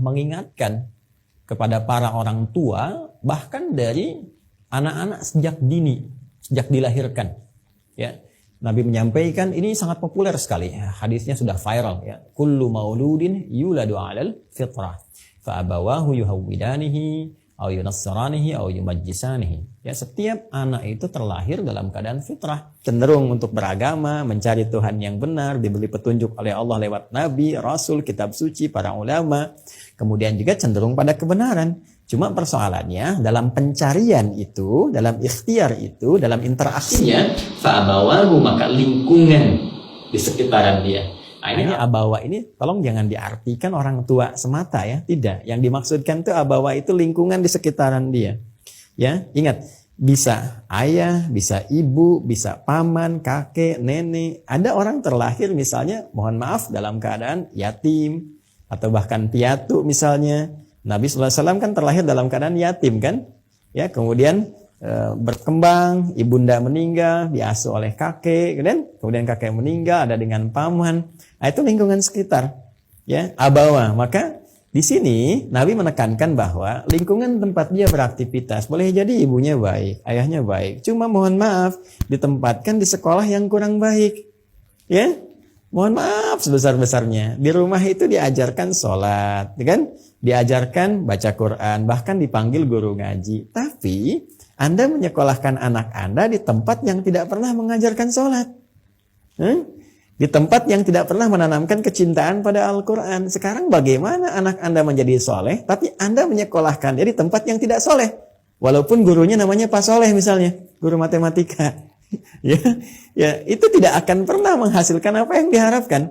mengingatkan kepada para orang tua, bahkan dari anak-anak sejak dini, sejak dilahirkan. Ya, Nabi menyampaikan, ini sangat populer sekali. Hadisnya sudah viral. Ya, kullu mauludin yuladu 'alal fitrah, fa abawahu yuhawwidanihi aw yunassiranihi aw yumajjisanihi. Ya, setiap anak itu terlahir dalam keadaan fitrah, cenderung untuk beragama, mencari Tuhan yang benar, diberi petunjuk oleh Allah lewat nabi, rasul, kitab suci, para ulama, kemudian juga cenderung pada kebenaran. Cuma persoalannya dalam pencarian itu, dalam ikhtiar itu, dalam interaksinya, fa'abawahu, maka lingkungan di sekitaran dia. Nah, ini abawa ini tolong jangan diartikan orang tua semata ya, tidak. Yang dimaksudkan itu abawa itu lingkungan di sekitaran dia. Ya, ingat, bisa ayah, bisa ibu, bisa paman, kakek, nenek. Ada orang terlahir misalnya, mohon maaf, dalam keadaan yatim atau bahkan piatu misalnya. Nabi SAW kan terlahir dalam keadaan yatim kan? Ya, kemudian berkembang, ibunda meninggal, diasuh oleh kakek, kemudian kakek meninggal, ada dengan paman. Nah, itu lingkungan sekitar, ya, abawa. Maka di sini Nabi menekankan bahwa lingkungan tempat dia beraktivitas boleh jadi ibunya baik, ayahnya baik. Cuma mohon maaf ditempatkan di sekolah yang kurang baik, ya. Mohon maaf sebesar-besarnya. Di rumah itu diajarkan sholat, kan? Diajarkan baca Quran, bahkan dipanggil guru ngaji. Tapi Anda menyekolahkan anak Anda di tempat yang tidak pernah mengajarkan sholat. Di tempat yang tidak pernah menanamkan kecintaan pada Al-Quran. Sekarang bagaimana anak Anda menjadi soleh, tapi Anda menyekolahkan dia di tempat yang tidak soleh. Walaupun gurunya namanya Pak Soleh misalnya, guru matematika. ya, itu tidak akan pernah menghasilkan apa yang diharapkan.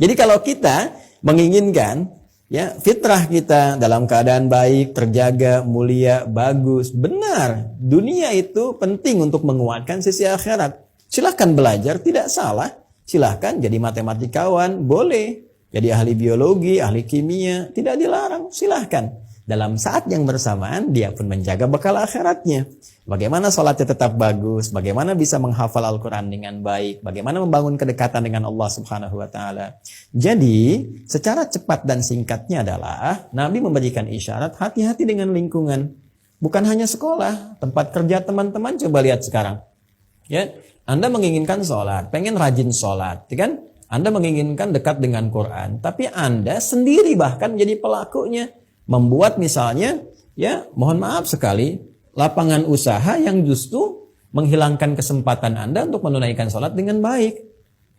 Jadi kalau kita menginginkan ya fitrah kita dalam keadaan baik, terjaga, mulia, bagus, benar. Dunia itu penting untuk menguatkan sisi akhirat. Silahkan belajar, tidak salah. Silahkan jadi matematikawan, boleh. Jadi ahli biologi, ahli kimia, tidak dilarang, silahkan. Dalam saat yang bersamaan, dia pun menjaga bekal akhiratnya. Bagaimana sholatnya tetap bagus, bagaimana bisa menghafal Al-Quran dengan baik, bagaimana membangun kedekatan dengan Allah Subhanahu wa Ta'ala. Jadi, secara cepat dan singkatnya adalah Nabi memberikan isyarat hati-hati dengan lingkungan. Bukan hanya sekolah, tempat kerja teman-teman, coba lihat sekarang. Ya, Anda menginginkan sholat, pengen rajin sholat, kan? Anda menginginkan dekat dengan Quran, tapi Anda sendiri bahkan jadi pelakunya. Membuat misalnya, ya mohon maaf sekali, lapangan usaha yang justru menghilangkan kesempatan Anda untuk menunaikan sholat dengan baik.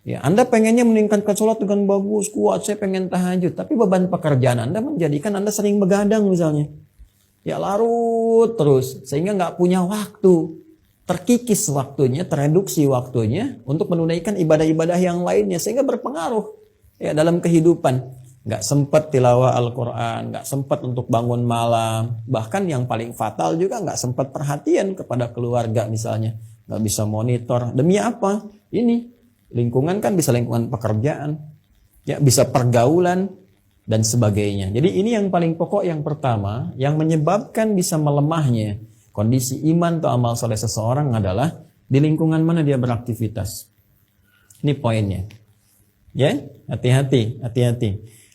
Ya, Anda pengennya meningkatkan sholat dengan bagus, kuat, saya pengen tahajud. Tapi beban pekerjaan Anda menjadikan Anda sering begadang misalnya. Ya larut terus, sehingga nggak punya waktu. Terkikis waktunya, tereduksi waktunya untuk menunaikan ibadah-ibadah yang lainnya. Sehingga berpengaruh ya dalam kehidupan. Nggak sempat tilawah Al-Quran, nggak sempat untuk bangun malam. Bahkan yang paling fatal juga nggak sempat perhatian kepada keluarga misalnya. Nggak bisa monitor. Demi apa? Ini lingkungan kan bisa lingkungan pekerjaan, ya bisa pergaulan dan sebagainya. Jadi ini yang paling pokok yang pertama, yang menyebabkan bisa melemahnya kondisi iman atau amal soleh seseorang adalah di lingkungan mana dia beraktivitas. Ini poinnya. Ya, hati-hati.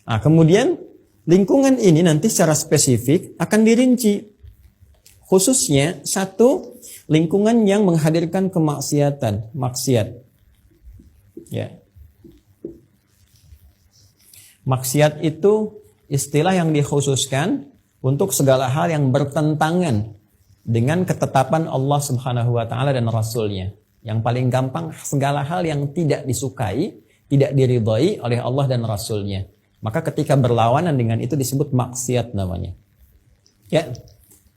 Nah, kemudian lingkungan ini nanti secara spesifik akan dirinci. Khususnya satu, lingkungan yang menghadirkan kemaksiatan, maksiat. Ya. Maksiat itu istilah yang dikhususkan untuk segala hal yang bertentangan dengan ketetapan Allah Subhanahu wa Ta'ala dan Rasul-Nya. Yang paling gampang, segala hal yang tidak disukai, tidak diridhai oleh Allah dan Rasul-Nya. Maka ketika berlawanan dengan itu disebut maksiat namanya. Ya,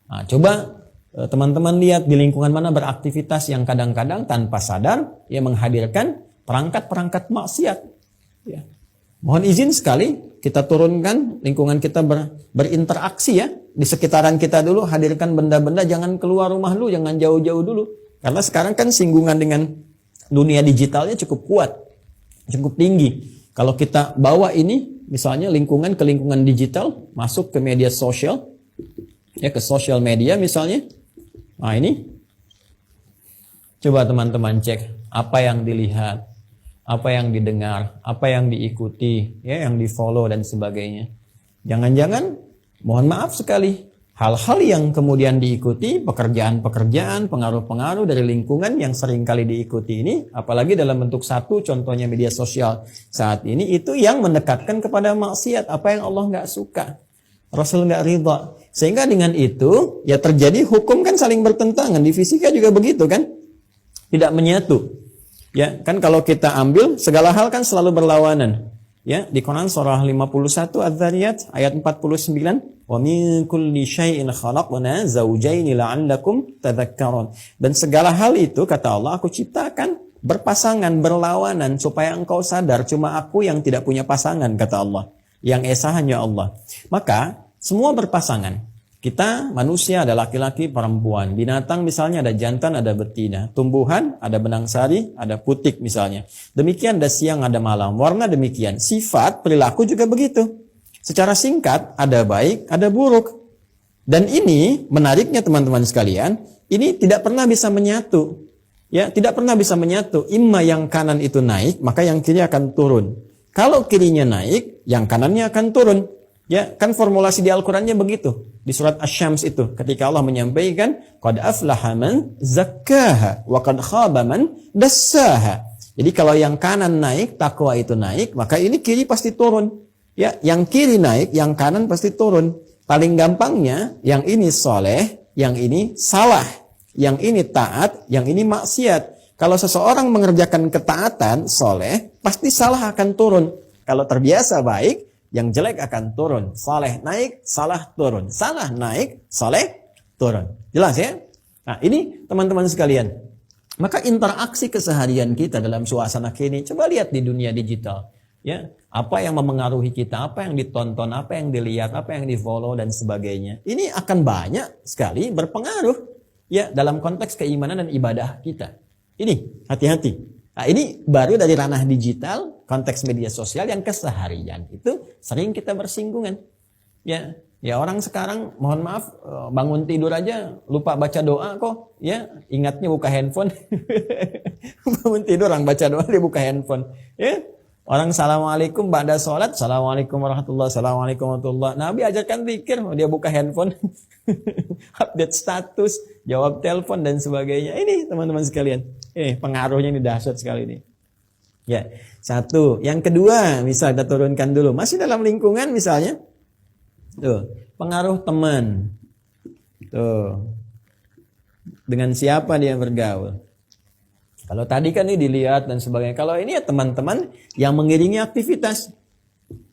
nah, coba teman-teman lihat di lingkungan mana beraktivitas yang kadang-kadang tanpa sadar ya menghadirkan perangkat-perangkat maksiat. Ya. Mohon izin sekali kita turunkan lingkungan kita berinteraksi ya di sekitaran kita dulu, hadirkan benda-benda, jangan keluar rumah dulu, jangan jauh-jauh dulu. Karena sekarang kan singgungan dengan dunia digitalnya cukup kuat, cukup tinggi. Kalau kita bawa ini, misalnya lingkungan ke lingkungan digital, masuk ke media sosial, ya ke sosial media misalnya. Nah ini, coba teman-teman cek apa yang dilihat, apa yang didengar, apa yang diikuti, ya yang di follow dan sebagainya. Jangan-jangan, mohon maaf sekali, hal-hal yang kemudian diikuti, pekerjaan-pekerjaan, pengaruh-pengaruh dari lingkungan yang sering kali diikuti ini, apalagi dalam bentuk satu, contohnya media sosial saat ini, itu yang mendekatkan kepada maksiat, apa yang Allah nggak suka, Rasul nggak ridha. Sehingga dengan itu, ya terjadi hukum kan saling bertentangan, di fisika juga begitu kan, tidak menyatu. Ya, kan kalau kita ambil, segala hal kan selalu berlawanan. Ya, di Quran surah 51 Az-Zariyat ayat 49, wa min kulli syai'in khalaqna zawjaini la'allakum tadhakkarun. Dan segala hal itu kata Allah, aku ciptakan berpasangan, berlawanan supaya engkau sadar cuma aku yang tidak punya pasangan kata Allah. Yang esa hanya Allah. Maka semua berpasangan. Kita manusia ada laki-laki, perempuan. Binatang misalnya ada jantan, ada betina. Tumbuhan ada benang sari, ada putik misalnya. Demikian ada siang, ada malam. Warna demikian. Sifat, perilaku juga begitu. Secara singkat, ada baik, ada buruk. Dan ini menariknya teman-teman sekalian, ini tidak pernah bisa menyatu. Ya, tidak pernah bisa menyatu. Imma yang kanan itu naik, maka yang kiri akan turun. Kalau kirinya naik, yang kanannya akan turun. Ya, kan formulasi di Al-Qur'annya begitu. Di surat Asy-Syams itu ketika Allah menyampaikan qad aflaha man zakkaha wa qad khaba man dassaha. Jadi kalau yang kanan naik, takwa itu naik, maka ini kiri pasti turun. Ya, yang kiri naik, yang kanan pasti turun. Paling gampangnya, yang ini soleh, yang ini salah. Yang ini taat, yang ini maksiat. Kalau seseorang mengerjakan ketaatan, soleh, pasti salah akan turun. Kalau terbiasa baik, yang jelek akan turun. Saleh naik, salah turun. Salah naik, saleh turun. Jelas ya? Nah ini teman-teman sekalian. Maka interaksi keseharian kita dalam suasana kini, coba lihat di dunia digital. Ya, apa yang memengaruhi kita, apa yang ditonton, apa yang dilihat, apa yang di follow dan sebagainya. Ini akan banyak sekali berpengaruh ya dalam konteks keimanan dan ibadah kita. Ini hati-hati. Nah, ini baru dari ranah digital, konteks media sosial yang keseharian itu sering kita bersinggungan. Ya, ya orang sekarang mohon maaf bangun tidur aja lupa baca doa kok, ya, ingatnya buka handphone. Bangun tidur orang baca doa dia buka handphone. Ya. Orang assalamualaikum ba'da sholat, assalamualaikum warahmatullahi, assalamualaikum warahmatullahi. Nabi ajarkan zikir, dia buka handphone, update status, jawab telepon dan sebagainya. Ini teman-teman sekalian, pengaruhnya ini dahsyat sekali ini. Ya, satu. Yang kedua, misal kita turunkan dulu, masih dalam lingkungan misalnya, tuh pengaruh teman, tuh dengan siapa dia bergaul. Kalau tadi kan ini dilihat dan sebagainya. Kalau ini ya teman-teman yang mengiringi aktivitas.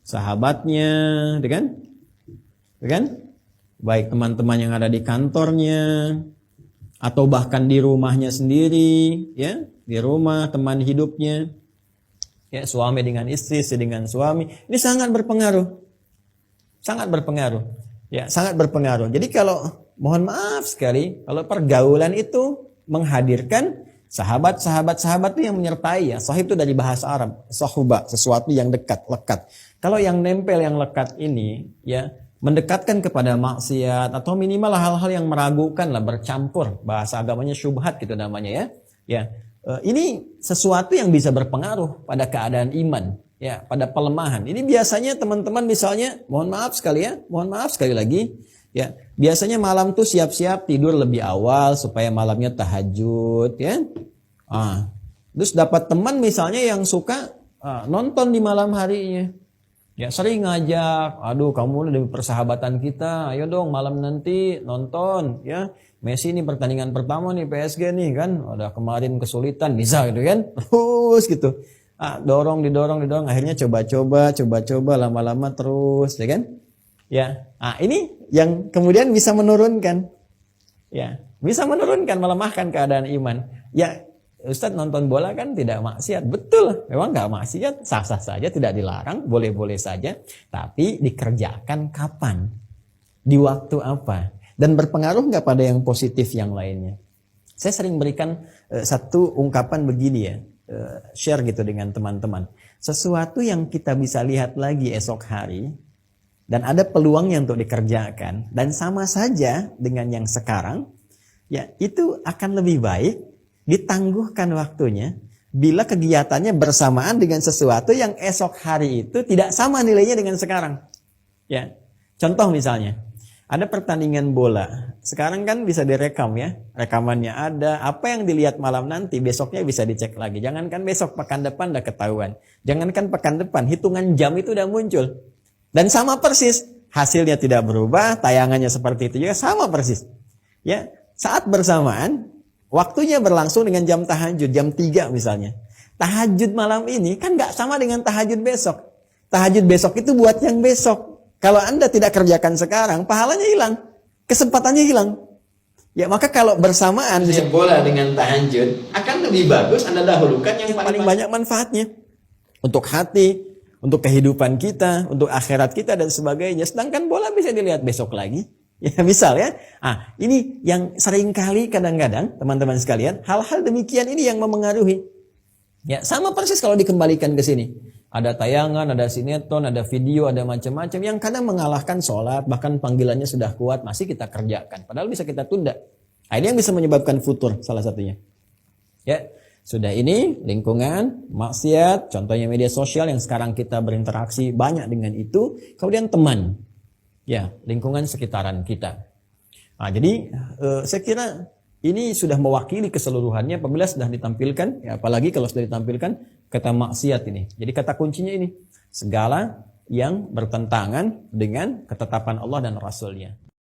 Sahabatnya, kan? Baik teman-teman yang ada di kantornya, atau bahkan di rumahnya sendiri, ya, di rumah teman hidupnya, ya, suami dengan istri dengan suami. Ini sangat berpengaruh. Sangat berpengaruh. Ya, sangat berpengaruh. Jadi kalau, mohon maaf sekali, kalau pergaulan itu menghadirkan sahabat itu yang menyertai ya. Sahib itu dari bahasa Arab, sahuba, sesuatu yang dekat, lekat. Kalau yang nempel, yang lekat ini ya mendekatkan kepada maksiat atau minimal hal-hal yang meragukan lah, bercampur, bahasa agamanya syubhat gitu namanya ya. Ya, ini sesuatu yang bisa berpengaruh pada keadaan iman, ya, pada pelemahan. Ini biasanya teman-teman misalnya, mohon maaf sekali lagi. Ya, biasanya malam tuh siap-siap tidur lebih awal supaya malamnya tahajud, ya. Terus dapat teman misalnya yang suka nonton di malam harinya. Ya, sering ngajak, aduh kamu udah persahabatan kita, ayo dong malam nanti nonton, ya. Messi nih pertandingan pertama nih PSG nih kan, udah kemarin kesulitan, bisa gitu kan. Terus gitu. Didorong, akhirnya coba-coba, lama-lama terus, ya kan? Ya, ini yang kemudian bisa menurunkan, ya, bisa menurunkan, melemahkan keadaan iman. Ya, Ustadz nonton bola kan tidak maksiat, betul, memang nggak maksiat, sah-sah saja, tidak dilarang, boleh-boleh saja, tapi dikerjakan kapan, di waktu apa, dan berpengaruh nggak pada yang positif yang lainnya. Saya sering berikan satu ungkapan begini ya, share gitu dengan teman-teman, sesuatu yang kita bisa lihat lagi esok hari. Dan ada peluangnya untuk dikerjakan. Dan sama saja dengan yang sekarang, ya itu akan lebih baik ditangguhkan waktunya bila kegiatannya bersamaan dengan sesuatu yang esok hari itu tidak sama nilainya dengan sekarang. Ya, contoh misalnya, ada pertandingan bola. Sekarang kan bisa direkam ya, rekamannya ada. Apa yang dilihat malam nanti, besoknya bisa dicek lagi. Jangankan besok, pekan depan udah ketahuan. Jangankan pekan depan, hitungan jam itu udah muncul. Dan sama persis, hasilnya tidak berubah, tayangannya seperti itu juga sama persis. Ya, saat bersamaan, waktunya berlangsung dengan jam tahajud, jam 3 misalnya. Tahajud malam ini kan nggak sama dengan tahajud besok. Tahajud besok itu buat yang besok. Kalau Anda tidak kerjakan sekarang, pahalanya hilang. Kesempatannya hilang. Ya, maka kalau bersamaan sepak bola dengan tahajud, akan lebih bagus Anda dahulukan yang paling banyak manfaatnya. Untuk hati, untuk kehidupan kita, untuk akhirat kita dan sebagainya. Sedangkan bola bisa dilihat besok lagi. Ya, misal ya. Ini yang seringkali kadang-kadang teman-teman sekalian, hal-hal demikian ini yang memengaruhi. Ya, sama persis kalau dikembalikan ke sini. Ada tayangan, ada sinetron, ada video, ada macam-macam yang kadang mengalahkan sholat, bahkan panggilannya sudah kuat, masih kita kerjakan. Padahal bisa kita tunda. Ini yang bisa menyebabkan futur salah satunya. Ya, sudah ini lingkungan, maksiat, contohnya media sosial yang sekarang kita berinteraksi banyak dengan itu. Kemudian teman, ya lingkungan sekitaran kita. Jadi saya kira ini sudah mewakili keseluruhannya apabila sudah ditampilkan, ya, apalagi kalau sudah ditampilkan kata maksiat ini. Jadi kata kuncinya ini, segala yang bertentangan dengan ketetapan Allah dan Rasul-Nya.